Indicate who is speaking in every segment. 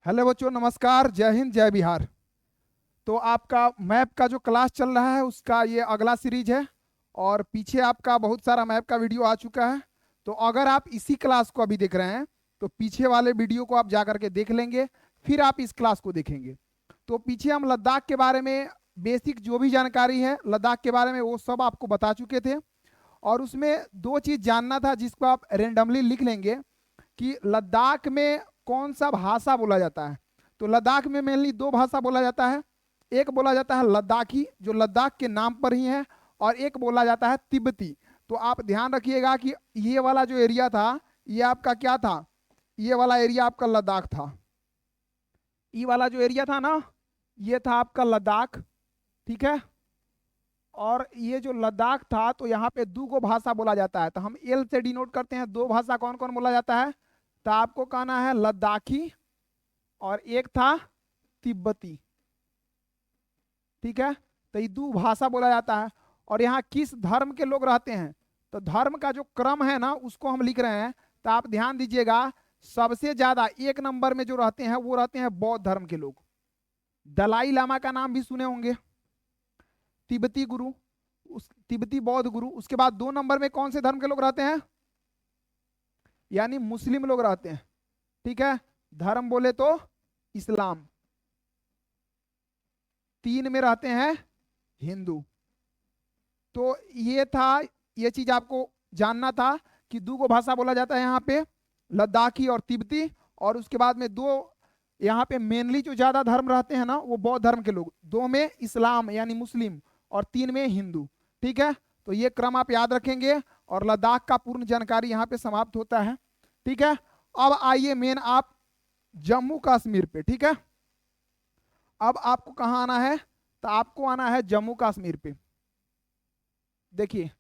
Speaker 1: Hello बच्चों, नमस्कार। जय हिंद, जय बिहार। तो आपका मैप का जो क्लास चल रहा है उसका ये अगला सीरीज है। और पीछे आपका बहुत सारा मैप का वीडियो आ चुका है। तो अगर आप इसी क्लास को अभी देख रहे हैं तो पीछे वाले वीडियो को आप जा करके देख लेंगे, फिर आप इस क्लास को देखेंगे। तो पीछे हम लद्दाख के बारे में बेसिक जो भी जानकारी है लद्दाख के बारे में वो सब आपको बता चुके थे। और उसमें दो चीज़ जानना था जिसको आप रेंडमली लिख लेंगे कि लद्दाख में कौन सा भाषा बोला जाता है। तो लद्दाख में मेनली दो भाषा बोला जाता है। एक बोला जाता है लद्दाखी, जो लद्दाख के नाम पर ही है, और एक बोला जाता है तिब्बती। तो आप ध्यान रखिएगा कि ये वाला जो एरिया था ये आपका क्या था, ये वाला एरिया आपका लद्दाख था। ये वाला जो एरिया था ना ये था आपका लद्दाख, ठीक है। और ये जो लद्दाख था तो यहाँ पे दो गो भाषा बोला जाता है, तो हम एल से डिनोट करते हैं। दो भाषा कौन कौन बोला जाता है, तो आपको कहना है लद्दाखी और एक था तिब्बती, ठीक है। तो ये दो भाषा बोला जाता है। और यहाँ किस धर्म के लोग रहते हैं, तो धर्म का जो क्रम है ना उसको हम लिख रहे हैं। तो आप ध्यान दीजिएगा, सबसे ज्यादा एक नंबर में जो रहते हैं वो रहते हैं बौद्ध धर्म के लोग। दलाई लामा का नाम भी सुने होंगे, तिब्बती गुरु, उस तिब्बती बौद्ध गुरु। उसके बाद दो नंबर में कौन से धर्म के लोग रहते हैं, यानी मुस्लिम लोग रहते हैं, ठीक है। धर्म बोले तो इस्लाम। तीन में रहते हैं हिंदू। तो ये था, ये चीज आपको जानना था कि दो को भाषा बोला जाता है यहाँ पे, लद्दाखी और तिब्बती। और उसके बाद में दो यहाँ पे मेनली जो ज्यादा धर्म रहते हैं ना वो बौद्ध धर्म के लोग, दो में इस्लाम यानी मुस्लिम, और तीन में हिंदू, ठीक है। तो ये क्रम आप याद रखेंगे और लद्दाख का पूर्ण जानकारी यहाँ पे समाप्त होता है, ठीक है। अब आइए मेन आप जम्मू कश्मीर पे, ठीक है। अब आपको कहाँ आना है, तो आपको आना है जम्मू कश्मीर पे। देखिए,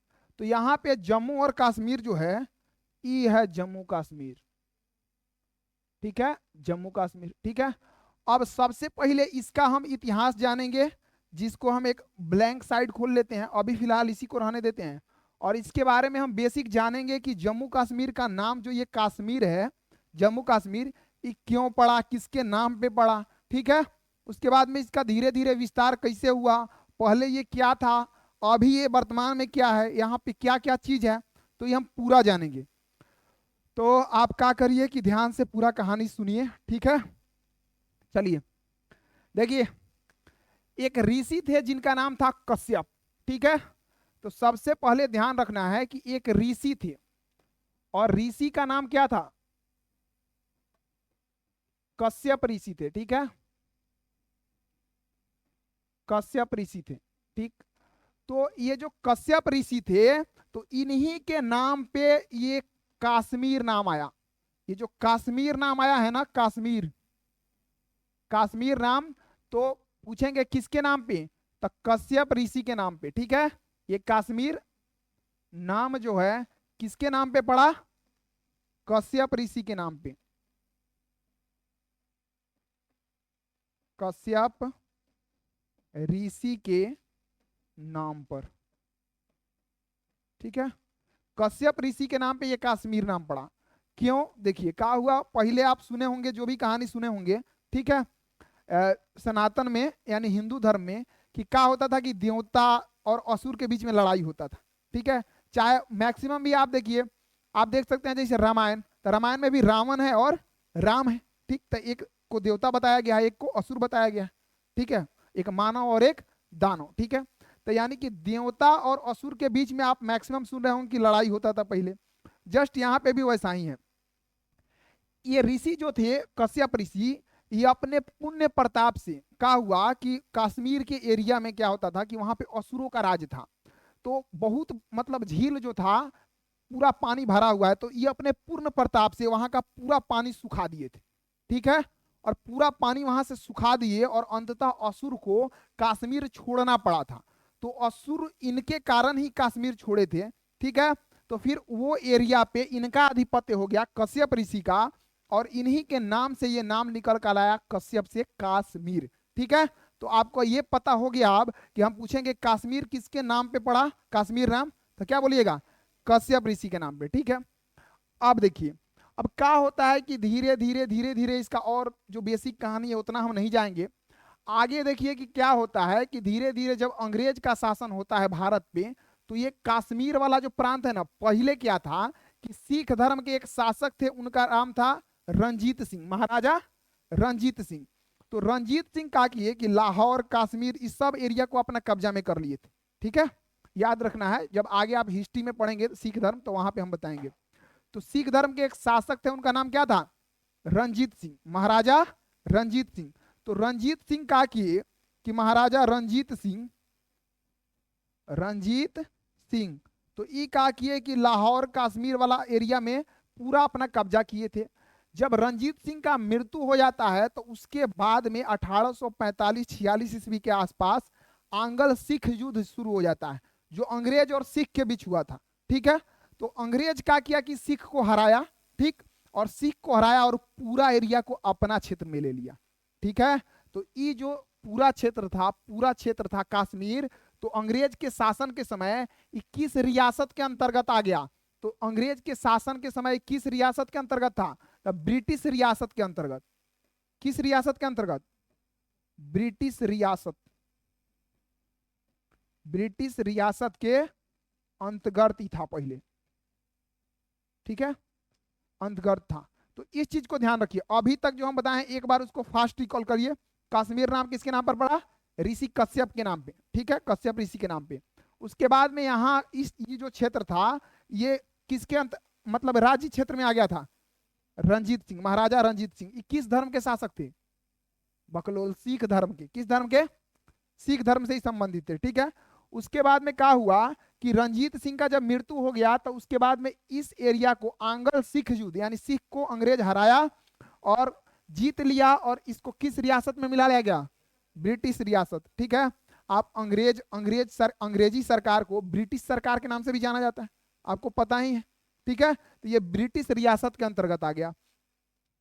Speaker 1: तो यहाँ पे जम्मू और कश्मीर जो है ये है जम्मू कश्मीर, ठीक है। जम्मू कश्मीर, ठीक है। अब सबसे पहले इसका हम इतिहास जानेंगे, जिसको हम एक ब्लैंक साइड खोल लेते हैं, अभी फिलहाल इसी को रहने देते हैं। और इसके बारे में हम बेसिक जानेंगे कि जम्मू कश्मीर का नाम जो ये कश्मीर है, जम्मू कश्मीर, ये क्यों पड़ा, किसके नाम पे पड़ा, ठीक है। उसके बाद में इसका धीरे धीरे विस्तार कैसे हुआ, पहले ये क्या था, अभी ये वर्तमान में क्या है, यहाँ पे क्या क्या चीज है, तो ये हम पूरा जानेंगे। तो आप क्या करिए कि ध्यान से पूरा कहानी सुनिए, ठीक है। चलिए, देखिए, एक ऋषि थे जिनका नाम था कश्यप, ठीक है। तो सबसे पहले ध्यान रखना है कि एक ऋषि थे, और ऋषि का नाम क्या था, कश्यप ऋषि थे, ठीक है। कश्यप ऋषि थे, ठीक। तो ये जो कश्यप ऋषि थे तो इन्हीं के नाम पे ये कश्मीर नाम आया। ये जो कश्मीर नाम आया है ना, कश्मीर, कश्मीर नाम, तो पूछेंगे किसके नाम पे, तो कश्यप ऋषि के नाम पे, ठीक है। ये कश्मीर नाम जो है किसके नाम पे पड़ा, कश्यप ऋषि के नाम पे, कश्यप ऋषि के नाम पर, ठीक है। कश्यप ऋषि के नाम पे ये कश्मीर नाम पड़ा। क्यों, देखिए क्या हुआ, पहले आप सुने होंगे, जो भी कहानी सुने होंगे, ठीक है। सनातन में यानी हिंदू धर्म में कि क्या होता था कि देवता और असुर के बीच में लड़ाई होता था, ठीक है। चाहे मैक्सिमम भी आप देखिए, आप देख सकते हैं जैसे रामायण, तो रामायण में भी रावण है और राम है, ठीक। तो एक को देवता बताया गया है, एक को असुर बताया गया है, ठीक है। एक मानव और एक दानव, ठीक है। तो यानी कि देवता और असुर के बीच में आप मैक्सिमम सुन रहे होंगे कि लड़ाई होता था पहले। जस्ट यहाँ पे भी वैसा ही है। ये ऋषि जो थे कश्यप ऋषि, ये अपने पुण्य प्रताप से क्या हुआ कि कश्मीर के एरिया में क्या होता था कि वहां पे असुरों का राज था। तो बहुत मतलब झील जो था पूरा पानी भरा हुआ है, तो ये अपने पूर्ण प्रताप से वहां का पूरा पानी सुखा दिए थे, ठीक है। और पूरा पानी वहां से सुखा दिए और अंततः असुर को कश्मीर छोड़ना पड़ा था। तो असुर इनके कारण ही कश्मीर छोड़े थे, ठीक है। तो फिर वो एरिया पे इनका आधिपत्य हो गया कश्यप ऋषि का, और इन्हीं के नाम से ये नाम निकल कर आया कश्यप से कश्मीर, ठीक है। तो आपको ये पता हो गया अब कि हम पूछेंगे कश्मीर किसके नाम पे पड़ा, कश्मीर नाम, तो क्या बोलिएगा, कश्यप ऋषि के नाम पे, ठीक है। अब देखिए, अब क्या होता है कि धीरे धीरे धीरे धीरे इसका और जो बेसिक कहानी है उतना हम नहीं जाएंगे। आगे देखिए कि क्या होता है कि धीरे धीरे जब अंग्रेज का शासन होता है भारत पे, तो ये कश्मीर वाला जो प्रांत है ना, पहले क्या था कि सिख धर्म के एक शासक थे, उनका नाम था रंजीत सिंह, महाराजा रंजीत सिंह। तो रंजीत सिंह क्या किए कि लाहौर, कश्मीर, इस सब एरिया को अपना कब्जा में कर लिए थे। ठीक है, याद रखना है, जब आगे आप हिस्ट्री में पढ़ेंगे सिख धर्म तो वहां पे हम बताएंगे। तो सिख धर्म के एक शासक थे, उनका नाम क्या था? रंजीत सिंह, महाराजा रंजीत सिंह। तो रंजीत सिंह क्या किए कि महाराजा रंजीत सिंह तो ये क्या किए कि लाहौर कश्मीर वाला एरिया में पूरा अपना कब्जा किए थे। जब रंजीत सिंह का मृत्यु हो जाता है तो उसके बाद में 1845-46 ईस्वी के आसपास आंग्ल सिख युद्ध शुरू हो जाता है, जो अंग्रेज और सिख के बीच हुआ था। ठीक है, तो अंग्रेज क्या किया कि सिख को हराया, ठीक, और सिख को हराया और पूरा एरिया को अपना क्षेत्र में ले लिया। ठीक है, तो ये जो पूरा क्षेत्र था कश्मीर, तो अंग्रेज के शासन के समय 21 रियासत के अंतर्गत आ गया। तो अंग्रेज के शासन के समय किस रियासत के अंतर्गत था? तो ब्रिटिश रियासत के अंतर्गत। किस रियासत के अंतर्गत? ब्रिटिश रियासत, ब्रिटिश रियासत के अंतर्गत ही था पहले। ठीक है, अंतर्गत था। तो इस चीज को ध्यान रखिए। अभी तक जो हम बताएं एक बार उसको फास्ट रिकॉल करिए। कश्मीर नाम किसके नाम पर पड़ा? ऋषि कश्यप के नाम पे। ठीक है, कश्यप ऋषि के नाम पे। उसके बाद में यहाँ ये जो क्षेत्र था ये किसके मतलब राज्य क्षेत्र में आ गया था? रंजीत सिंह, महाराजा रंजीत सिंह। ये किस धर्म के शासक थे? बकलोल, सिख धर्म के। किस धर्म के? सिख धर्म से ही संबंधित थे। ठीक है, उसके बाद में क्या हुआ कि रंजीत सिंह का जब मृत्यु हो गया तो उसके बाद में इस एरिया को आंग्ल सिख युद्ध, यानी सिख को अंग्रेज हराया और जीत लिया, और इसको किस रियासत में मिला लिया गया? ब्रिटिश रियासत। ठीक है, आप अंग्रेजी सरकार को ब्रिटिश सरकार के नाम से भी जाना जाता है, आपको पता ही है। ठीक है, तो ये ब्रिटिश रियासत के अंतर्गत आ गया।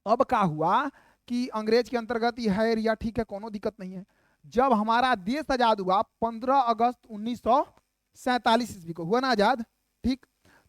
Speaker 1: अब क्या हुआ कि अंग्रेज के अंतर्गत ये है एरिया, ठीक है, कोनो दिक्कत नहीं है। जब हमारा देश आजाद हुआ 15 अगस्त 1947 ईस्वी को हुआ ना आजाद, ठीक,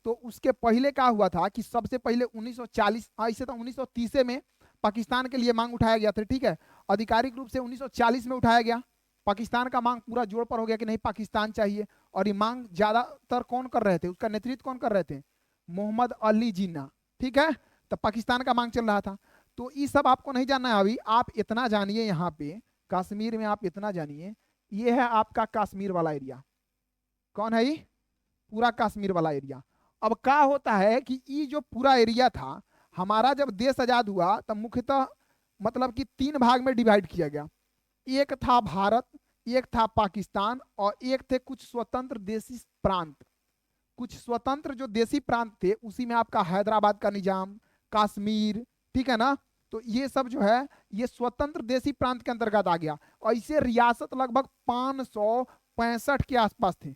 Speaker 1: तो उसके पहले क्या हुआ था कि सबसे पहले 1940, ऐसे तो 1930 में पाकिस्तान के लिए मांग उठाया गया था। ठीक है, आधिकारिक रूप से 1940 में उठाया गया। पाकिस्तान का मांग पूरा जोर पर हो गया कि नहीं पाकिस्तान चाहिए, और ये मांग ज्यादातर कौन कर रहे थे, उसका नेतृत्व कौन कर रहे थे? मोहम्मद अली जिन्ना। ठीक है, तो पाकिस्तान का मांग चल रहा था। तो ये सब आपको नहीं जानना है अभी, आप इतना जानिए यहाँ पे कश्मीर में, आप इतना जानिए, ये है आपका कश्मीर वाला एरिया। कौन है ये? पूरा कश्मीर वाला एरिया। अब क्या होता है कि ये जो पूरा एरिया था हमारा, जब देश आजाद हुआ तब मुख्यतः मतलब कि 3 भाग में डिवाइड किया गया। एक था भारत, एक था पाकिस्तान, और एक थे कुछ स्वतंत्र देशी प्रांत। कुछ स्वतंत्र जो देशी प्रांत थे उसी में आपका हैदराबाद का निजाम, कश्मीर, ठीक है ना, तो ये सब जो है ये स्वतंत्र देशी प्रांत के अंतर्गत आ गया। और इसे रियासत लगभग 565 के आसपास थे।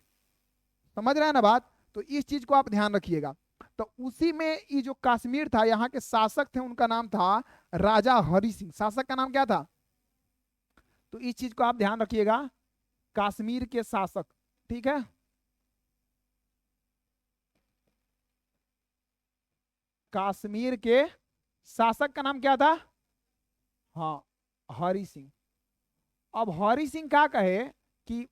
Speaker 1: समझ रहे हैं ना बात? तो इस चीज को आप ध्यान रखिएगा। तो उसी में ये जो कश्मीर था, यहाँ के शासक थे, उनका नाम था राजा हरि सिंह। शासक का नाम क्या था? तो इस चीज को आप ध्यान रखिएगा, कश्मीर के शासक। ठीक है, कश्मीर के शासक का नाम क्या था? हाँ, हरि सिंह। अब हरि सिंह क्या कहे कि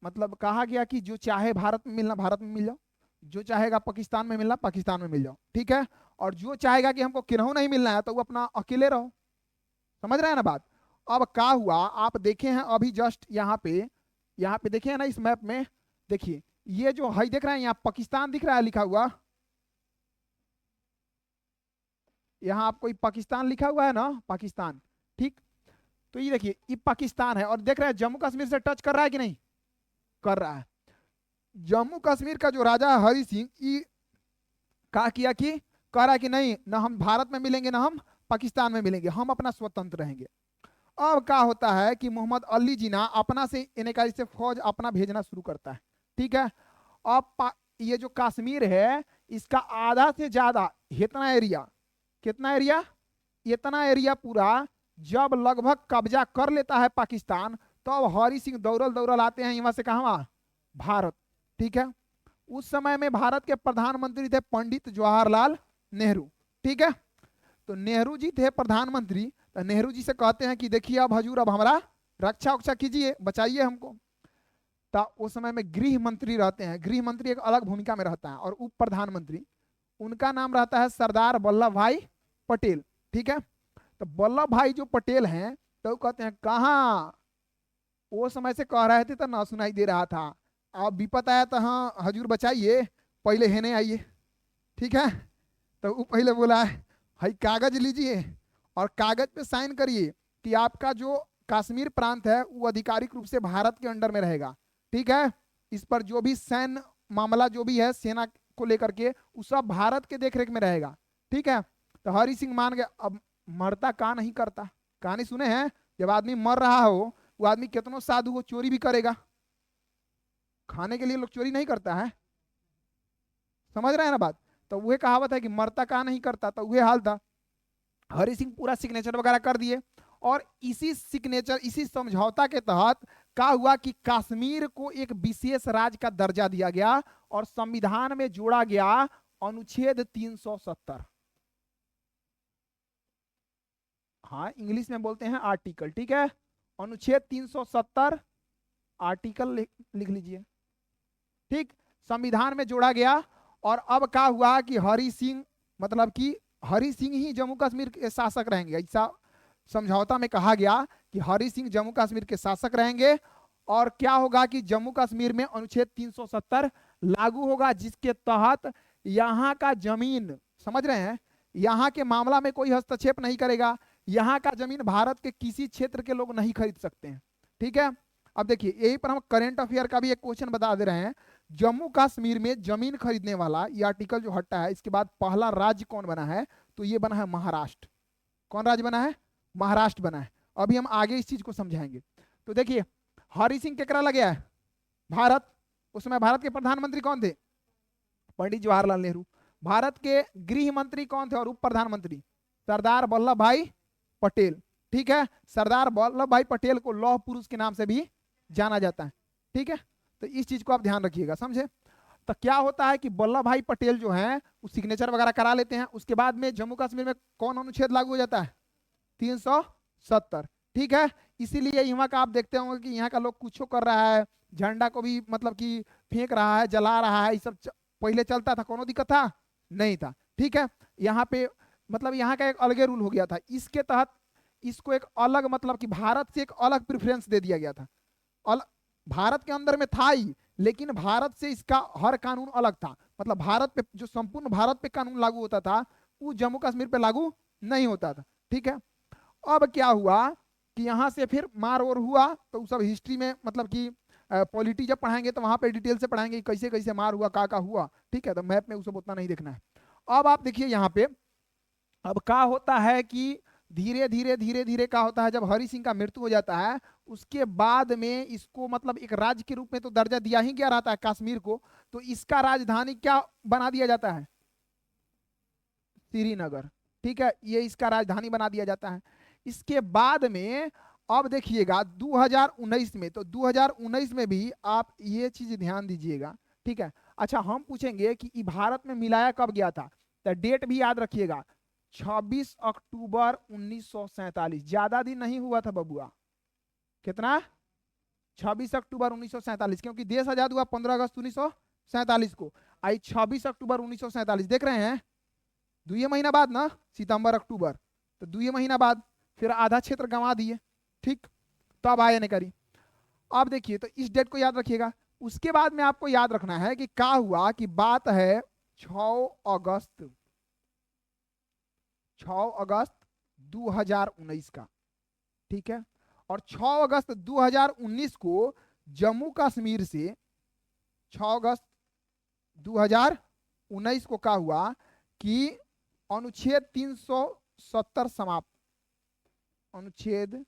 Speaker 1: मतलब कहा गया कि जो चाहे भारत में मिलना भारत में मिल जाओ, जो चाहेगा पाकिस्तान में मिलना पाकिस्तान में मिल जाओ। ठीक है, और जो चाहेगा कि हमको किन्हों नहीं मिलना है तो वो अपना अकेले रहो। समझ रहे हैं ना बात? अब क्या हुआ, आप देखे हैं अभी जस्ट यहाँ पे देखे हैं ना इस मैप में, देखिए ये जो है देख रहे हैं यहाँ पाकिस्तान दिख रहा है लिखा हुआ, यहाँ आपको पाकिस्तान लिखा हुआ है ना, पाकिस्तान। ठीक, तो ये देखिए ये पाकिस्तान है, और देख रहे हैं जम्मू कश्मीर से टच कर रहा है कि नहीं कर रहा है? जम्मू कश्मीर का जो राजा हरि सिंह ये कहा किया कि कह रहा है कि नहीं, ना हम भारत में मिलेंगे ना हम पाकिस्तान में मिलेंगे, हम अपना स्वतंत्र रहेंगे। अब क्या होता है कि मोहम्मद अली जिन्ना अपना से इनका से फौज अपना भेजना शुरू करता है। ठीक है, अब ये जो कश्मीर है इसका आधा से ज्यादा इतना एरिया, कितना एरिया? इतना एरिया पूरा जब लगभग कब्जा कर लेता है पाकिस्तान, तो अब हरि सिंह दौड़ल दौड़ल आते हैं यहाँ से कहाँ? भारत। ठीक है, उस समय में भारत के प्रधानमंत्री थे पंडित जवाहरलाल नेहरू। ठीक है, तो नेहरू जी थे प्रधानमंत्री, तो नेहरू जी से कहते हैं कि देखिए अब हजूर अब हमारा रक्षा उक्षा कीजिए, बचाइए हमको। तो उस समय में गृह मंत्री रहते हैं, गृह मंत्री एक अलग भूमिका में रहता है, और उप प्रधानमंत्री उनका नाम रहता है सरदार वल्लभ भाई पटेल। ठीक है, तो वल्लभ भाई जो पटेल हैं, तो कहते हैं कहाँ, वो समय से कह रहे थे तो ना सुनाई दे रहा था, अब विपत आया तो हाँ हजूर बचाइए, पहले हेने आइए। ठीक है, तो वो पहले बोला है भाई कागज लीजिए और कागज पे साइन करिए कि आपका जो कश्मीर प्रांत है वो आधिकारिक रूप से भारत के अंडर में रहेगा। ठीक है, इस पर जो भी सैन्य मामला जो भी है सेना को लेकर के वो सब भारत के देखरेख में रहेगा। ठीक है, तो हरि सिंह मान गए। अब मरता का नहीं करता, कहानी सुने हैं, जब आदमी मर रहा हो, वो आदमी कितनों साधु हो चोरी भी करेगा, खाने के लिए लोग चोरी नहीं करता है, समझ रहे हैं ना बात। तो वह कहावत है कि मरता का नहीं करता, तो वह हाल था। हरि सिंह पूरा सिग्नेचर वगैरह कर दिए, और इसी सिग्नेचर इसी समझौता के तहत क्या हुआ कि कश्मीर को एक विशेष राज्य का दर्जा दिया गया और संविधान में जोड़ा गया अनुच्छेद 370। हाँ, इंग्लिश में बोलते हैं आर्टिकल। ठीक है, अनुच्छेद 370 आर्टिकल लिख लीजिए। ठीक, संविधान में जोड़ा गया। और अब क्या हुआ कि हरि सिंह, मतलब कि हरि सिंह ही जम्मू कश्मीर के शासक रहेंगे, ऐसा समझौता में कहा गया कि हरि सिंह जम्मू कश्मीर के शासक रहेंगे। और क्या होगा कि जम्मू कश्मीर में अनुच्छेद 370 लागू होगा, जिसके तहत यहाँ का जमीन, समझ रहे हैं, यहाँ के मामला में कोई हस्तक्षेप नहीं करेगा, यहाँ का जमीन भारत के किसी क्षेत्र के लोग नहीं खरीद सकते हैं। ठीक है, अब देखिए यही पर हम करंट अफेयर का भी एक क्वेश्चन बता दे रहे हैं। जम्मू कश्मीर में जमीन खरीदने वाला ये आर्टिकल जो हटा है, इसके बाद पहला राज्य कौन बना है, तो ये बना है महाराष्ट्र। कौन राज्य बना है, महाराष्ट्र बना है। अभी हम आगे इस चीज को समझाएंगे। तो देखिए हरि सिंह केकरा लगे है, भारत, उसमें भारत के प्रधानमंत्री कौन थे, पंडित जवाहरलाल नेहरू। भारत के गृह मंत्री कौन थे और उप प्रधानमंत्री, सरदार वल्लभ भाई पटेल। ठीक है, सरदार वल्लभ भाई पटेल को लौह पुरुष के नाम से भी जाना जाता है। ठीक है, तो इस चीज को आप ध्यान रखिएगा, समझे। तो क्या होता है कि वल्लभ भाई पटेल जो हैं वो सिग्नेचर वगैरह करा लेते हैं, उसके बाद में जम्मू कश्मीर में कौन अनुच्छेद लागू हो जाता है, 370। ठीक है, इसीलिए यहाँ का आप देखते होंगे कि यहाँ का लोग कुछ कर रहा है, झंडा को भी मतलब कि फेंक रहा है, जला रहा है, ये सब पहले चलता था, कोनो दिक्कत था नहीं था। ठीक है, यहाँ पे मतलब यहाँ का एक अलग रूल हो गया था, इसके तहत इसको एक अलग मतलब कि भारत से एक अलग प्रेफरेंस दे दिया गया था। भारत के अंदर में था ही, लेकिन भारत से इसका हर कानून अलग था, मतलब भारत पे जो संपूर्ण भारत पे कानून लागू होता था वो जम्मू कश्मीर पे लागू नहीं होता था। ठीक है, अब क्या हुआ कि यहाँ से फिर मार और हुआ, तो सब हिस्ट्री में मतलब कि पॉलिटी जब पढ़ाएंगे तो वहां पे डिटेल से पढ़ाएंगे कैसे कैसे मार हुआ, का हुआ। ठीक है, तो मैप में वो सब उतना नहीं देखना है। अब आप देखिए यहाँ पे अब क्या होता है कि धीरे धीरे धीरे धीरे क्या होता है, जब हरि सिंह का मृत्यु हो जाता है उसके बाद में इसको मतलब एक राज्य के रूप में तो दर्जा दिया ही गया रहता है कश्मीर को, तो इसका राजधानी क्या बना दिया जाता है, श्रीनगर। ठीक है, ये इसका राजधानी बना दिया जाता है। इसके बाद में अब देखिएगा 2019 में, तो 2019 में भी आप ये चीज ध्यान दीजिएगा। ठीक है, अच्छा हम पूछेंगे कि भारत में मिलाया कब गया था, तो डेट भी याद रखिएगा, 26 अक्टूबर 1947। ज्यादा दिन नहीं हुआ था बबुआ, कितना, 26 अक्टूबर 1947, क्योंकि देश आजाद हुआ 15 अगस्त 1947 को, आई 26 अक्टूबर 1947 देख रहे हैं, 2 महीना बाद ना, सितंबर अक्टूबर, तो 2 महीना बाद फिर आधा क्षेत्र गंवा दिए। ठीक, तो अब आया नहीं करी। अब देखिए तो इस डेट को याद रखिएगा। उसके बाद में आपको याद रखना है कि क्या हुआ कि बात है 6 अगस्त 2019 का। ठीक है, और 6 अगस्त 2019 को जम्मू कश्मीर से 6 अगस्त 2019 को क्या हुआ कि अनुच्छेद 370 समाप्त, अनुच्छेद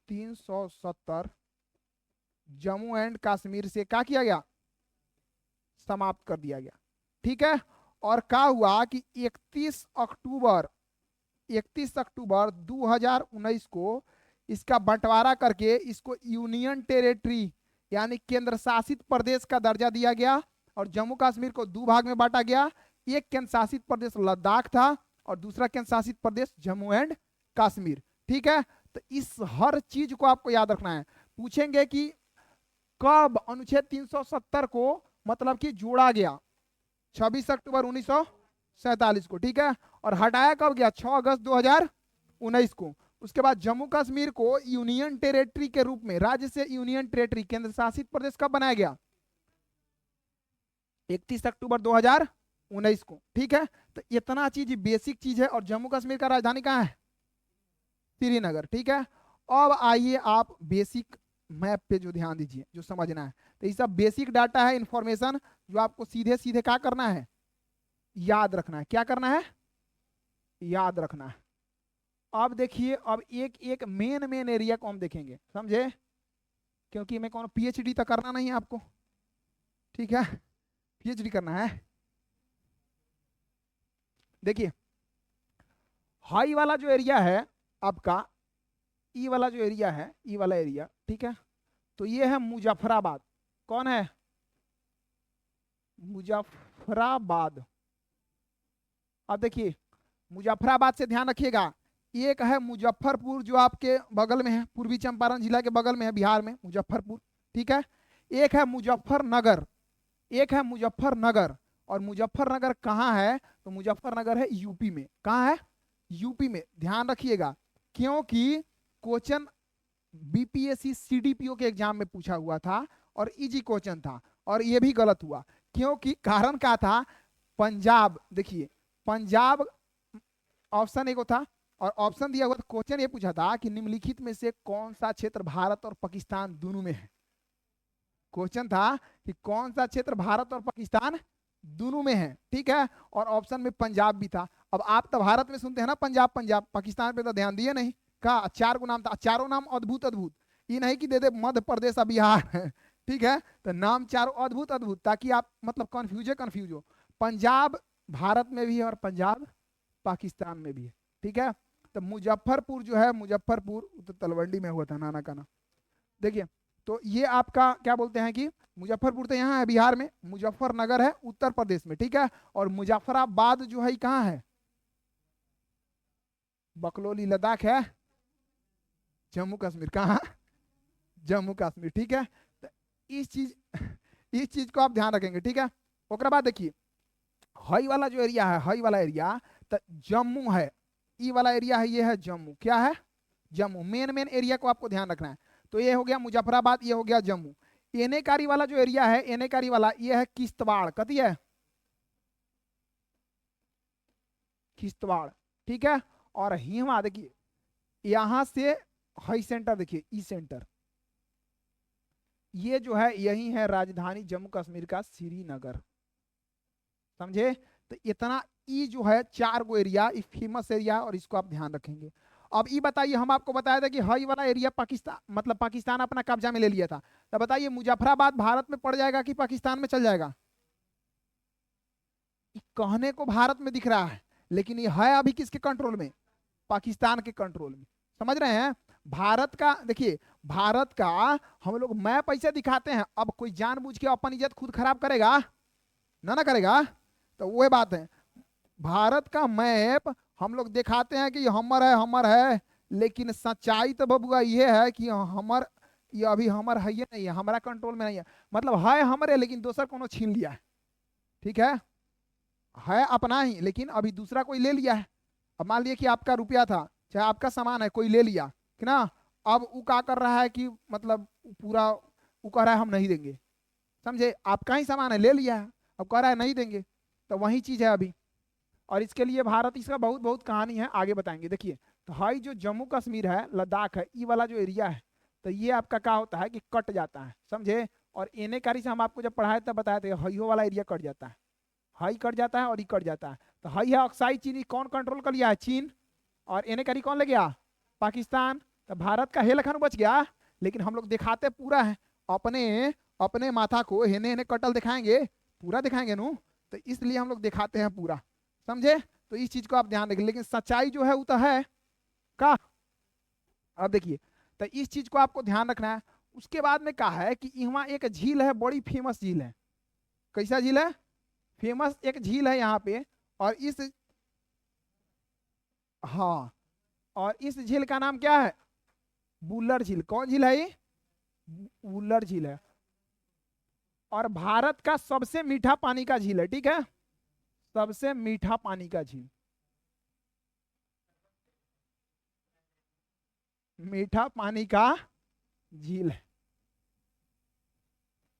Speaker 1: 370 जम्मू एंड कश्मीर से क्या किया गया, समाप्त कर दिया गया। ठीक है, और क्या हुआ कि 31 अक्टूबर 2019 को इसका बंटवारा करके इसको यूनियन टेरिटरी यानी केंद्र शासित प्रदेश का दर्जा दिया गया, और जम्मू कश्मीर को 2 भाग में बांटा गया। एक केंद्र शासित प्रदेश लद्दाख था और दूसरा केंद्र शासित प्रदेश जम्मू एंड कश्मीर। ठीक है, तो इस हर चीज को आपको याद रखना है। पूछेंगे कि कब अनुच्छेद 370 को मतलब कि जोड़ा गया, 26 अक्टूबर 1947 को। ठीक है, और हटाया कब गया, 6 अगस्त 2019 को। उसके बाद जम्मू कश्मीर को यूनियन टेरिटरी के रूप में, राज्य से यूनियन टेरिटरी केंद्र शासित प्रदेश कब बनाया गया, 31 अक्टूबर 2019 को। ठीक है, तो इतना चीज बेसिक चीज है। और जम्मू कश्मीर का राजधानी कहाँ है, श्रीनगर। ठीक है, अब आइए आप बेसिक मैप पे जो ध्यान दीजिए, जो समझना है। तो ये सब बेसिक डाटा है, इंफॉर्मेशन, जो आपको सीधे सीधे क्या करना है, याद रखना है। क्या करना है, याद रखना है। अब देखिए, अब एक एक मेन एरिया को हम देखेंगे, समझे, क्योंकि मैं कौन पीएचडी तक करना नहीं है आपको। ठीक है, पीएचडी करना है। देखिए, हाई वाला जो एरिया है आपका, ई वाला जो एरिया है, ई वाला एरिया, ठीक है, तो ये है मुजफ्फराबाद। कौन है, मुजफ्फराबाद। अब देखिए, मुजफ्फराबाद से ध्यान रखिएगा, एक है मुजफ्फरपुर जो आपके बगल में है, पूर्वी चंपारण जिला के बगल में है, बिहार में मुजफ्फरपुर। ठीक है, एक है मुजफ्फरनगर, एक है मुजफ्फरनगर। और मुजफ्फरनगर कहाँ है, तो मुजफ्फरनगर है यूपी में। कहाँ है, यूपी में। ध्यान रखिएगा, क्योंकि क्वेश्चन बीपीएससी सीडीपीओ के एग्जाम में पूछा हुआ था और इजी क्वेश्चन था, और ये भी गलत हुआ। क्योंकि कारण क्या था, पंजाब, देखिए पंजाब ऑप्शन एक था, और ऑप्शन दिया हुआ था, क्वेश्चन ये पूछा था कि निम्नलिखित में से कौन सा क्षेत्र भारत और पाकिस्तान दोनों में है। क्वेश्चन था कि कौन सा क्षेत्र भारत और पाकिस्तान दोनों में है। ठीक है, और ऑप्शन में पंजाब भी था। अब आप तो भारत में सुनते हैं ना पंजाब पंजाब, पाकिस्तान पे तो ध्यान दिए नहीं। का 4 को नाम था, चारों नाम अद्भुत अद्भुत, ये नहीं कि दे दे मध्य प्रदेश और बिहार। ठीक है, तो नाम चारों अद्भुत अद्भुत, ताकि आप मतलब कंफ्यूज हो। पंजाब भारत में भी है और पंजाब पाकिस्तान में भी है। ठीक है, तो मुजफ्फरपुर जो है, मुजफ्फरपुर तो तलवंडी में हुआ था, नाना का ना। देखिए, तो ये आपका क्या बोलते हैं कि मुजफ्फरपुर तो यहाँ है बिहार में, मुजफ्फरनगर है उत्तर प्रदेश में। ठीक है, और मुजफ्फराबाद जो है कहाँ है, बकलोली लद्दाख है, जम्मू कश्मीर। कहाँ, जम्मू कश्मीर। ठीक है, तो इस चीज को आप ध्यान रखेंगे। ठीक है, ओकरा बाद देखिए, हाई वाला जो एरिया है, हाई वाला एरिया तो जम्मू है, ई वाला एरिया है, ये है जम्मू। क्या है, जम्मू। मेन एरिया को आपको ध्यान रखना है। तो ये हो गया मुजफ्फराबाद, ये हो गया जम्मू। एनेकारी वाला जो एरिया है, एनेकारी वाला, ये है किश्तवाड़। कती है, किश्तवाड़। ठीक है, और हिमा देखिए, यहां से हाई सेंटर देखिए, ई सेंटर, ये जो है यही है राजधानी जम्मू कश्मीर का, श्रीनगर। समझे, तो इतना ई जो है 4 गो एरिया, ई फेमस एरिया, और इसको आप ध्यान रखेंगे। अब ये बताइए, हम आपको बताया था कि हाई वाला एरिया पाकिस्तान, मतलब पाकिस्तान अपना कब्जा में ले लिया था। तो बताइए, मुजफ्फराबाद भारत में पड़ जाएगा कि पाकिस्तान में चल जाएगा, कहने को भारत में दिख रहा है, लेकिन ये है अभी किसके कंट्रोल में, पाकिस्तान के कंट्रोल में। समझ रहे हैं, भारत का देखिए, भारत का हम लोग मैप ऐसे दिखाते हैं, अब कोई जानबूझ के अपन इज्जत खुद खराब करेगा ना करेगा, तो वो बात है। भारत का मैप हम लोग दिखाते हैं कि हमर है, लेकिन सच्चाई तो बबुआ ये है कि हमर, ये अभी हमर है, ये नहीं है, हमारा कंट्रोल में नहीं है। मतलब है हमारे, लेकिन दूसरा कोनो छीन लिया है। ठीक है अपना ही, लेकिन अभी दूसरा कोई ले लिया है। अब मान लिया कि आपका रुपया था, चाहे आपका सामान है, कोई ले लिया कि ना, अब वो क्या कर रहा है कि मतलब पूरा वो कह रहा है हम नहीं देंगे। समझे, आपका ही सामान है, ले लिया है, अब कह रहा है नहीं देंगे। तो वही चीज है अभी, और इसके लिए भारत, इसका बहुत बहुत कहानी है, आगे बताएंगे। देखिए, तो हाई जो जम्मू कश्मीर है, लद्दाख है, ये वाला जो एरिया है, तो ये आपका क्या होता है कि कट जाता है। समझे, और एने कारी से हम आपको जब पढ़ाए तब बताए थे, हाइयो वाला एरिया कट जाता है, हाई कट जाता है और ई कट जाता है। तो हाई है ऑक्साइड चीनी, कौन कंट्रोल कर लिया है, चीन। और एने कारी कौन ले गया, पाकिस्तान। तो भारत का हेल खन बच गया, लेकिन हम लोग दिखाते पूरा है, अपने अपने माथा को हेने हेने कटल दिखाएंगे, पूरा दिखाएंगे नू, तो इसलिए हम लोग दिखाते हैं पूरा। समझे, तो इस चीज को आप ध्यान रखिए, लेकिन सच्चाई जो है वो तो है का। अब देखिए, तो इस चीज को आपको ध्यान रखना है। उसके बाद में कहा है कि यहाँ एक झील है, बड़ी फेमस झील है। कैसा झील है, फेमस एक झील है यहाँ पे, और इस हाँ, और इस झील का नाम क्या है? वुलर झील। कौन झील है ये? वुलर झील है। और भारत का सबसे मीठा पानी का झील है, ठीक है, सबसे मीठा पानी का झील, मीठा पानी का झील है,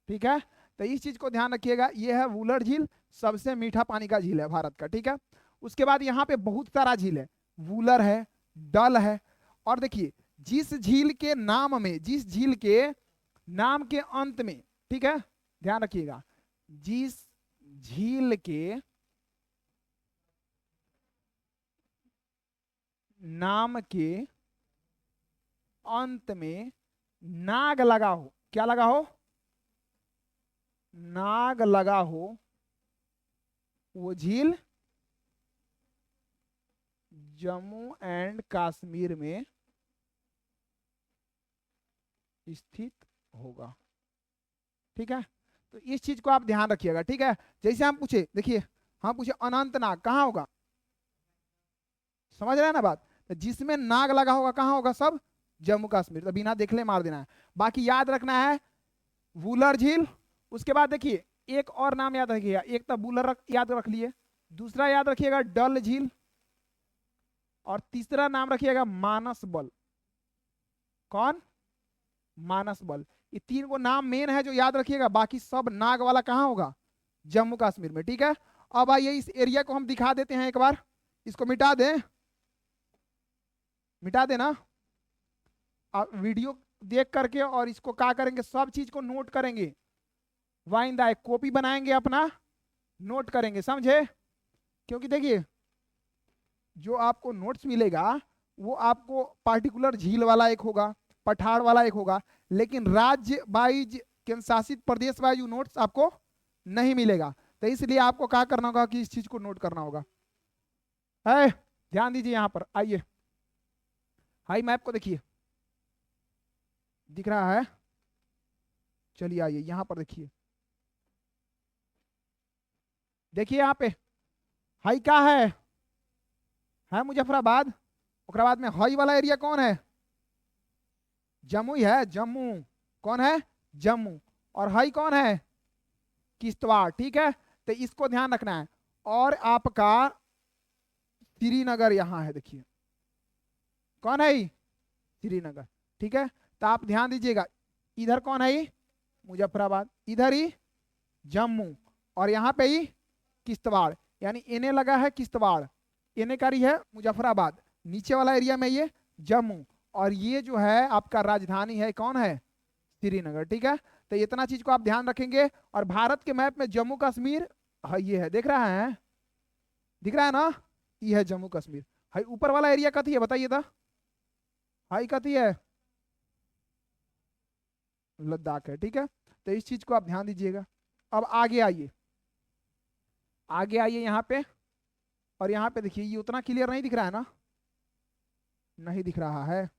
Speaker 1: ठीक है। तो इस चीज को ध्यान रखिएगा, ये है वुलर झील, सबसे मीठा पानी का झील है भारत का, ठीक है। उसके बाद यहाँ पे बहुत सारा झील है, वुलर है, डल है। और देखिए, जिस झील के नाम में, जिस झील के नाम के अंत में, ठीक है, ध्यान रखिएगा, जिस झील के नाम के अंत में नाग लगा हो, क्या लगा हो? नाग लगा हो, वो झील जम्मू एंड कश्मीर में स्थित होगा, ठीक है। तो इस चीज को आप ध्यान रखिएगा, ठीक है। जैसे हम पूछे, देखिए हम पूछे अनंतनाग कहाँ होगा, समझ रहे हैं ना बात? तो जिसमें नाग लगा होगा कहाँ होगा? सब जम्मू कश्मीर। तो बिना देख ले मार देना है, बाकी याद रखना है वुलर झील। उसके बाद देखिए एक और नाम याद रखिएगा, एक तो वुलर याद रख लिए, दूसरा याद रखिएगा डल झील, और तीसरा नाम रखिएगा मानस बल। कौन? मानस बल। ये तीन को नाम मेन है जो याद रखिएगा, बाकी सब नाग वाला कहाँ होगा? जम्मू कश्मीर में, ठीक है। अब आइए इस एरिया को हम दिखा देते हैं एक बार, इसको मिटा दें, मिटा देना। आप वीडियो देख करके और इसको क्या करेंगे, सब चीज को नोट करेंगे, वाइंदा एक कॉपी बनाएंगे अपना, नोट करेंगे, समझे? क्योंकि देखिए जो आपको नोट्स मिलेगा वो आपको पार्टिकुलर झील वाला एक होगा, पठार वाला एक होगा, लेकिन राज्य वाइज, केंद्र शासित प्रदेश वाइज नोट्स आपको नहीं मिलेगा। तो इसलिए आपको क्या करना होगा कि इस चीज को नोट करना होगा। है, ध्यान दीजिए यहां पर, आइए हाई मैप को देखिए, दिख रहा है? चलिए आइए यहां पर देखिए, देखिए यहाँ पे हाई क्या है मुजफ्फराबाद। उसके बाद में हाई वाला एरिया कौन है? जम्मू ही है, जम्मू। कौन है? जम्मू। और हाई कौन है? किश्तवाड़, ठीक है। तो इसको ध्यान रखना है। और आपका श्रीनगर यहाँ है, देखिए कौन है? श्रीनगर, ठीक है। तो आप ध्यान दीजिएगा, इधर कौन है? मुजफ्फराबाद, इधर ही जम्मू, और यहाँ पे ही किश्तवाड़, यानी इन्हें लगा है किश्तवाड़, इन्हें करी है मुजफ्फराबाद, नीचे वाला एरिया में ये जम्मू, और ये जो है आपका राजधानी है, कौन है? श्रीनगर, ठीक है। तो इतना चीज को आप ध्यान रखेंगे। और भारत के मैप में जम्मू कश्मीर, हाँ ये है, देख रहा है? दिख रहा है ना? ये है जम्मू कश्मीर। हाई ऊपर वाला एरिया कथी है बताइए तो? हाई कथी है? लद्दाख है, ठीक है। तो इस चीज को आप ध्यान दीजिएगा। अब आगे आइए, आगे आइए यहाँ पे, और यहाँ पे देखिए ये उतना क्लियर नहीं दिख रहा है ना? नहीं दिख रहा है,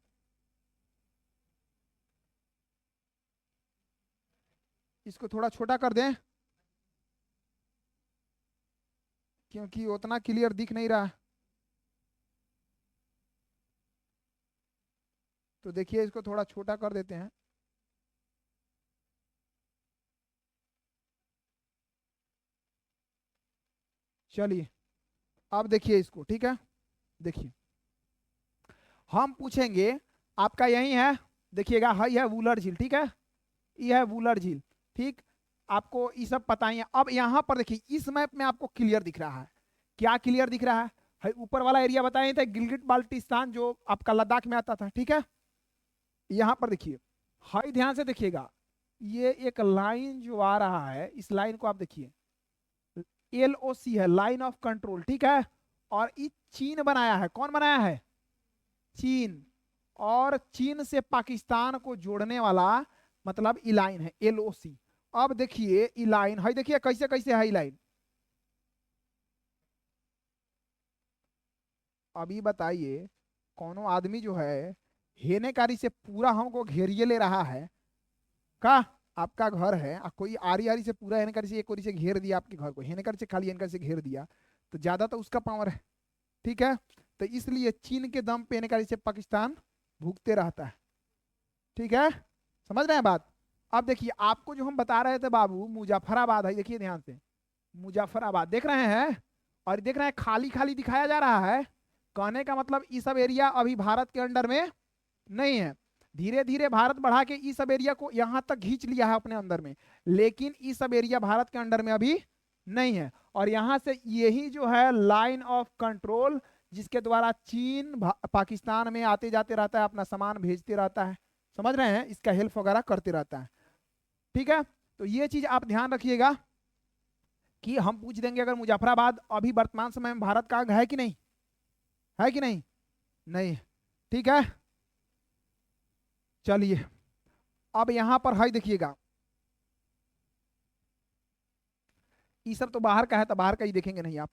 Speaker 1: इसको थोड़ा छोटा कर दें क्योंकि उतना क्लियर दिख नहीं रहा। तो देखिए इसको थोड़ा छोटा कर देते हैं। चलिए अब देखिए इसको, ठीक है। देखिए हम पूछेंगे, आपका यही है, देखिएगा हाई है वुलर झील, ठीक है, ये है वुलर झील, ठीक। आपको ये सब पता ही है। अब यहाँ पर देखिए इस मैप में आपको क्लियर दिख रहा है, क्या क्लियर दिख रहा है? हाई ऊपर वाला एरिया बताए थे, गिलगिट बाल्टिस्तान जो आपका लद्दाख में आता था, ठीक है। यहाँ पर देखिए, हाई ध्यान से देखिएगा, ये एक लाइन जो आ रहा है, इस लाइन को आप देखिए, LOC है, लाइन ऑफ कंट्रोल, ठीक है। और ये चीन बनाया है, कौन बनाया है? चीन। और चीन से पाकिस्तान को जोड़ने वाला मतलब ई लाइन है, LOC। अब देखिए ई लाइन है, देखिए कैसे कैसे है ई लाइन। अभी बताइए, कोनो आदमी जो है हेनेकारी से पूरा हमको घेरिए ले रहा है का? आपका घर है, कोई आरी आरी से पूरा हेनेकारी से, एक ओरी से घेर दिया आपके घर को, हेनेकारी से खाली हेनेकारी से घेर दिया, तो ज्यादा तो उसका पावर है, ठीक है। तो इसलिए चीन के दम पे इनका जैसे पाकिस्तान भुगते रहता है। ठीक है, समझ रहे हैं बात। अब देखिए आपको जो हम बता रहे थे बाबू, मुजफ्फराबाद है, देखिए ध्यान से, मुजफ्फराबाद देख रहे हैं, और देख रहे हैं खाली खाली दिखाया जा रहा है। कहने का मतलब ये सब एरिया अभी भारत के अंडर में नहीं है। धीरे धीरे भारत बढ़ा के इस सब एरिया को यहां तक खींच लिया है अपने अंदर में, लेकिन इस सब एरिया भारत के अंडर में अभी नहीं है। और यहां से यही जो है लाइन ऑफ कंट्रोल, जिसके द्वारा चीन पाकिस्तान में आते जाते रहता है, अपना सामान भेजते रहता है, समझ रहे हैं, इसका हेल्प वगैरह करते रहता है। ठीक है, तो ये चीज आप ध्यान रखिएगा कि हम पूछ देंगे अगर मुजफ्फराबाद अभी वर्तमान समय में भारत का अंग है कि नहीं, है कि नहीं, नहीं। ठीक है, चलिए अब यहां पर है देखिएगा, ये सब तो बाहर का है, तो बाहर का ही देखेंगे नहीं आप।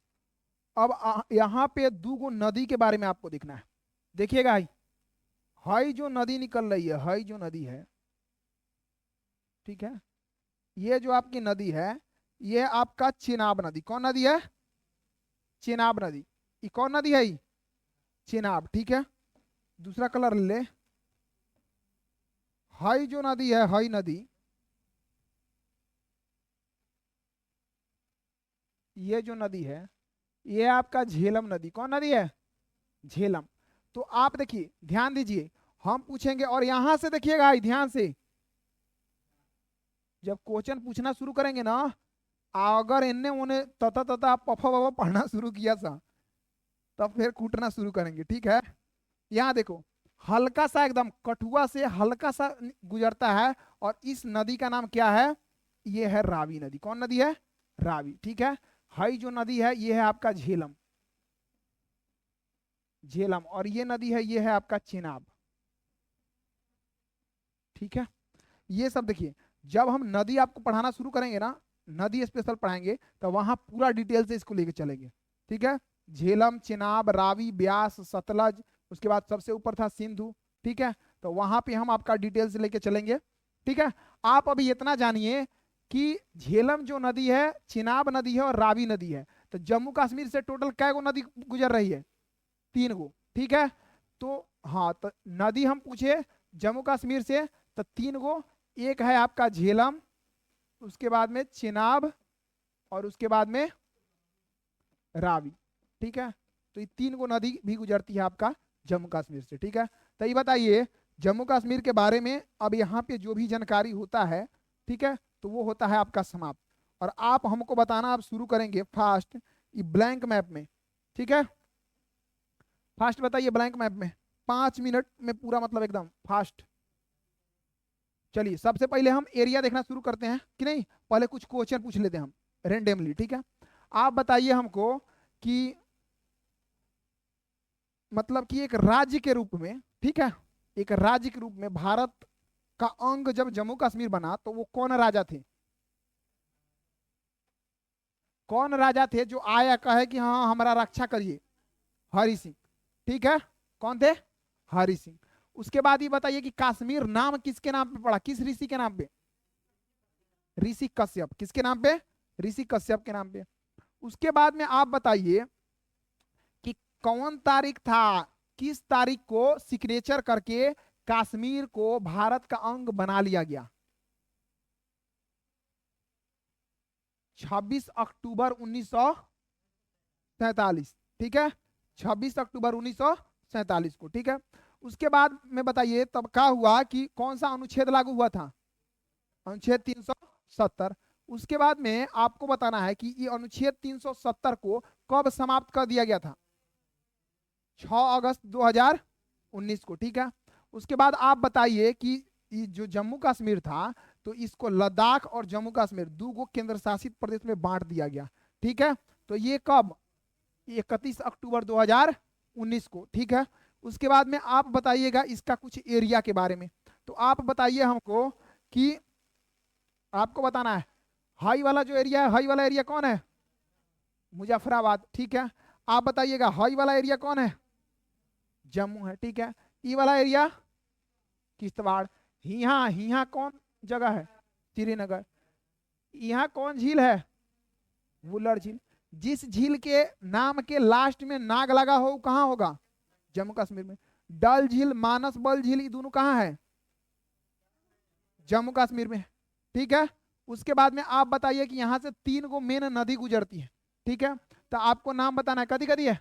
Speaker 1: अब यहाँ पे दो गो नदी के बारे में आपको देखना है। देखिएगा हाई जो नदी निकल रही है, हाई जो नदी है, ठीक है, ये जो आपकी नदी है, ये आपका चेनाब नदी। कौन नदी है? चेनाब नदी। ये कौन नदी है? चेनाब। ठीक है, दूसरा कलर ले। हाई जो नदी है, हाई नदी, ये जो नदी है, ये आपका झेलम नदी। कौन नदी है? झेलम। तो आप देखिए, ध्यान दीजिए, हम पूछेंगे और यहां से देखिएगा ध्यान से, जब क्वेश्चन पूछना शुरू करेंगे ना, अगर इन्ने उन्हें तथा तथा आप पफा वफा पढ़ना शुरू किया सा, तब फिर कूटना शुरू करेंगे। ठीक है, यहाँ देखो, हल्का सा एकदम कठुआ से हल्का सा गुजरता है, और इस नदी का नाम क्या है? ये है रावी नदी। कौन नदी है? रावी। ठीक है, हाई जो नदी है, ये है आपका झेलम, झेलम, और ये नदी है, ये है आपका चेनाब। ठीक है, ये सब देखिए, जब हम नदी आपको पढ़ाना शुरू करेंगे ना, नदी स्पेशल पढ़ाएंगे, तो वहां पूरा डिटेल से इसको लेके चलेंगे। ठीक है, झेलम, चेनाब, रावी, ब्यास, सतलज, उसके बाद सबसे ऊपर था सिंधु। ठीक है, तो वहां पे हम आपका डिटेल से लेके चलेंगे। ठीक है, आप अभी इतना जानिए कि झेलम जो नदी है, चेनाब नदी है और रावी नदी है। तो जम्मू कश्मीर से टोटल कै गो नदी गुजर रही है? 3 गो। ठीक है, तो हाँ, तो नदी हम पूछे जम्मू कश्मीर से, तो 3 गो। एक है आपका झेलम, उसके बाद में चेनाब, और उसके बाद में रावी। ठीक है, तो ये 3 गो नदी भी गुजरती है आपका जम्मू कश्मीर से। ठीक है, तो ये बताइए जम्मू कश्मीर के बारे में अब यहाँ पे जो भी जानकारी होता है, ठीक है, तो वो होता है आपका समाप्त। और आप हमको बताना, आप शुरू करेंगे फास्ट ये ब्लैंक मैप में। ठीक है, फास्ट बताइए ब्लैंक मैप में, 5 मिनट में पूरा, मतलब एकदम फास्ट। चलिए सबसे पहले हम एरिया देखना शुरू करते हैं कि नहीं, पहले कुछ क्वेश्चन पूछ लेते हैं हम रेंडमली। ठीक है, आप बताइए हमको कि मतलब कि एक राज्य के रूप में, ठीक है, एक राज्य के रूप में भारत का अंग जब जम्मू कश्मीर बना, तो वो कौन राजा थे? कौन राजा थे जो आया कहे कि हाँ हमारा रक्षा करिए? हरि सिंह। ठीक है, कौन थे? हरि सिंह। उसके बाद ये बताइए कि कश्मीर नाम किसके नाम पे पड़ा, किस ऋषि के नाम पे? ऋषि कश्यप। किसके नाम पे? ऋषि कश्यप के नाम पे। उसके बाद में आप बताइए कि कौन तारीख था, किस तारीख को सिग्नेचर करके कश्मीर को भारत का अंग बना लिया गया? 26 अक्टूबर 1947। ठीक है, 26 अक्टूबर 1947 को। ठीक है, उसके बाद में बताइए तब क्या हुआ, कि कौन सा अनुच्छेद लागू हुआ था? अनुच्छेद 370। उसके बाद में आपको बताना है कि ये अनुच्छेद 370 को कब समाप्त कर दिया गया था? 6 अगस्त 2019 को। ठीक है, उसके बाद आप बताइए कि ये जो जम्मू कश्मीर था, तो इसको लद्दाख और जम्मू कश्मीर 2 गो केंद्र शासित प्रदेश में बांट दिया गया। ठीक है, तो ये कब? 31 अक्टूबर 2019 को। ठीक है, उसके बाद में आप बताइएगा इसका कुछ एरिया के बारे में। तो आप बताइए हमको कि आपको बताना है हाई वाला जो एरिया है, हाई वाला एरिया कौन है? मुजफ्फराबाद। ठीक है, आप बताइएगा हाई वाला एरिया कौन है? जम्मू है। ठीक है, ई वाला एरिया किश्तवाड़। यहाँ यहाँ कौन जगह है? श्रीनगर। यहाँ कौन झील है? वुलर झील। जिस झील के नाम के लास्ट में नाग लगा हो वो कहाँ होगा? जम्मू कश्मीर में। डल झील, मानस बल झील, ये दोनों कहाँ है? जम्मू कश्मीर में। ठीक है, उसके बाद में आप बताइए कि यहाँ से 3 गो मेन नदी गुजरती है। ठीक है, तो आपको नाम बताना है, कदी कदी है?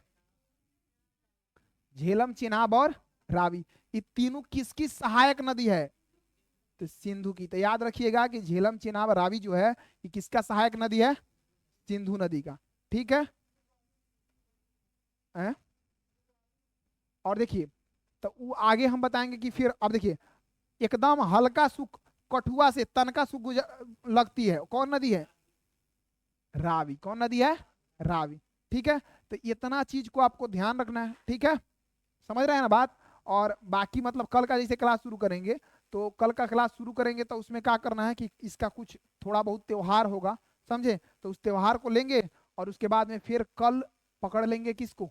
Speaker 1: झेलम, चिनाब और रावी। ये तीनों किसकी सहायक नदी है? तो सिंधु की। तो याद रखिएगा कि झेलम, चिनाब, रावी जो है ये किसका सहायक नदी है? सिंधु नदी का। ठीक है, हैं? और देखिए, तो वो आगे हम बताएंगे कि फिर अब देखिए, एकदम हल्का सुख कठुआ से तनका सुख लगती है, कौन नदी है? रावी। कौन नदी है? रावी। ठीक है, तो इतना चीज को आपको ध्यान रखना है। ठीक है, समझ रहे हैं ना बात? और बाकी मतलब कल का जैसे क्लास शुरू करेंगे, तो कल का क्लास शुरू करेंगे तो उसमें क्या करना है कि इसका कुछ थोड़ा बहुत त्योहार होगा, समझे? तो उस त्योहार को लेंगे और उसके बाद में फिर कल पकड़ लेंगे किसको?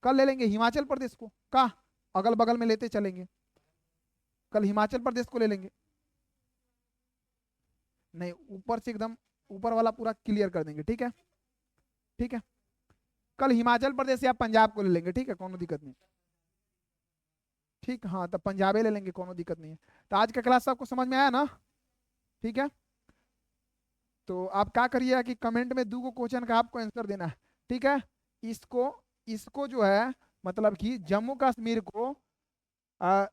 Speaker 1: कल ले लेंगे हिमाचल प्रदेश को। का अगल बगल में लेते चलेंगे, कल हिमाचल प्रदेश को ले लेंगे। नहीं, ऊपर से एकदम ऊपर वाला पूरा क्लियर कर देंगे। ठीक है, ठीक है, कल हिमाचल प्रदेश या पंजाब को ले लेंगे। ठीक है, कोनो दिक्कत नहीं। ठीक, हाँ, तो पंजाबे ले लेंगे, कोनो दिक्कत नहीं है। तो आज का क्लास सबको समझ में आया ना? ठीक है, तो आप क्या करिएगा कि कमेंट में 2 क्वेश्चन का आपको आंसर देना है। ठीक है, इसको इसको जो है मतलब कि जम्मू कश्मीर को आ,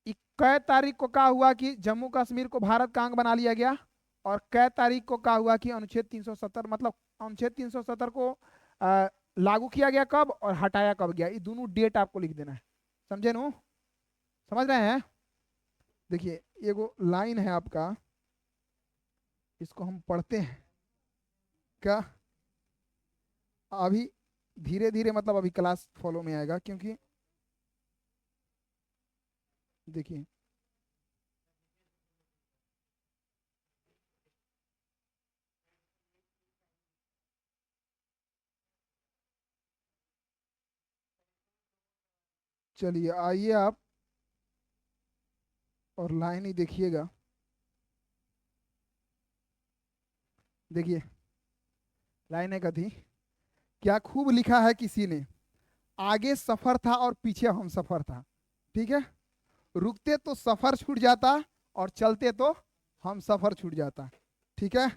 Speaker 1: कै तारीख को क्या हुआ कि जम्मू कश्मीर को भारत का अंग बना लिया गया, और कै तारीख को क्या हुआ कि अनुच्छेद 370 मतलब अनुच्छेद 370 को लागू किया गया कब और हटाया कब गया, ये दोनों डेट आपको लिख देना है। समझे नो? समझ रहे हैं? देखिए, एगो लाइन है आपका, इसको हम पढ़ते हैं क्या? अभी धीरे धीरे मतलब अभी क्लास फॉलो में आएगा, क्योंकि देखिए, चलिए आइए आप और लाइन ही देखिएगा। देखिए, लाइन है कथी, क्या खूब लिखा है किसी ने, आगे सफर था और पीछे हम सफर था। ठीक है, रुकते तो सफर छूट जाता और चलते तो हम सफर छूट जाता। ठीक है,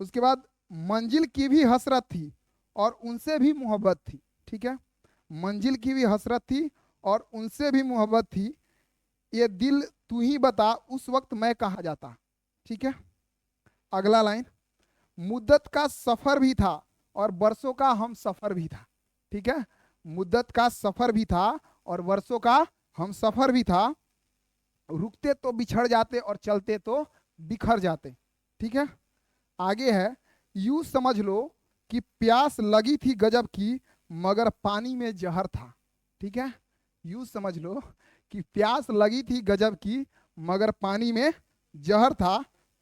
Speaker 1: उसके बाद मंजिल की भी हसरत थी और उनसे भी मोहब्बत थी। ठीक है, मंजिल की भी हसरत थी और उनसे भी मोहब्बत थी, ये दिल तू ही बता उस वक्त मैं कहाँ जाता। ठीक है, अगला लाइन, मुद्दत का सफर भी था और वर्षों का हम सफर भी था। ठीक है, मुद्दत का सफर भी था और वर्षों का हम सफर भी था, रुकते तो बिछड़ जाते और चलते तो बिखर जाते। ठीक है, आगे है, यूं समझ लो कि प्यास लगी थी गजब की मगर पानी में जहर था। ठीक है, यूं समझ लो कि प्यास लगी थी गजब की मगर पानी में जहर था,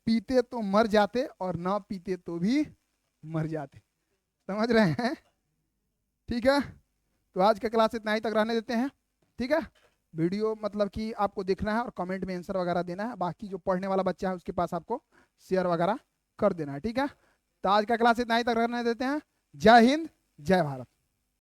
Speaker 1: पीते तो मर जाते और ना पीते तो भी मर जाते। समझ रहे हैं? ठीक है, तो आज का क्लास इतना ही तक रहने देते हैं। ठीक है, वीडियो मतलब कि आपको देखना है और कमेंट में आंसर वगैरह देना है, बाकी जो पढ़ने वाला बच्चा है उसके पास आपको शेयर वगैरह कर देना है। ठीक है, तो आज का क्लास इतना ही तक रहने देते हैं। जय हिंद, जय भारत।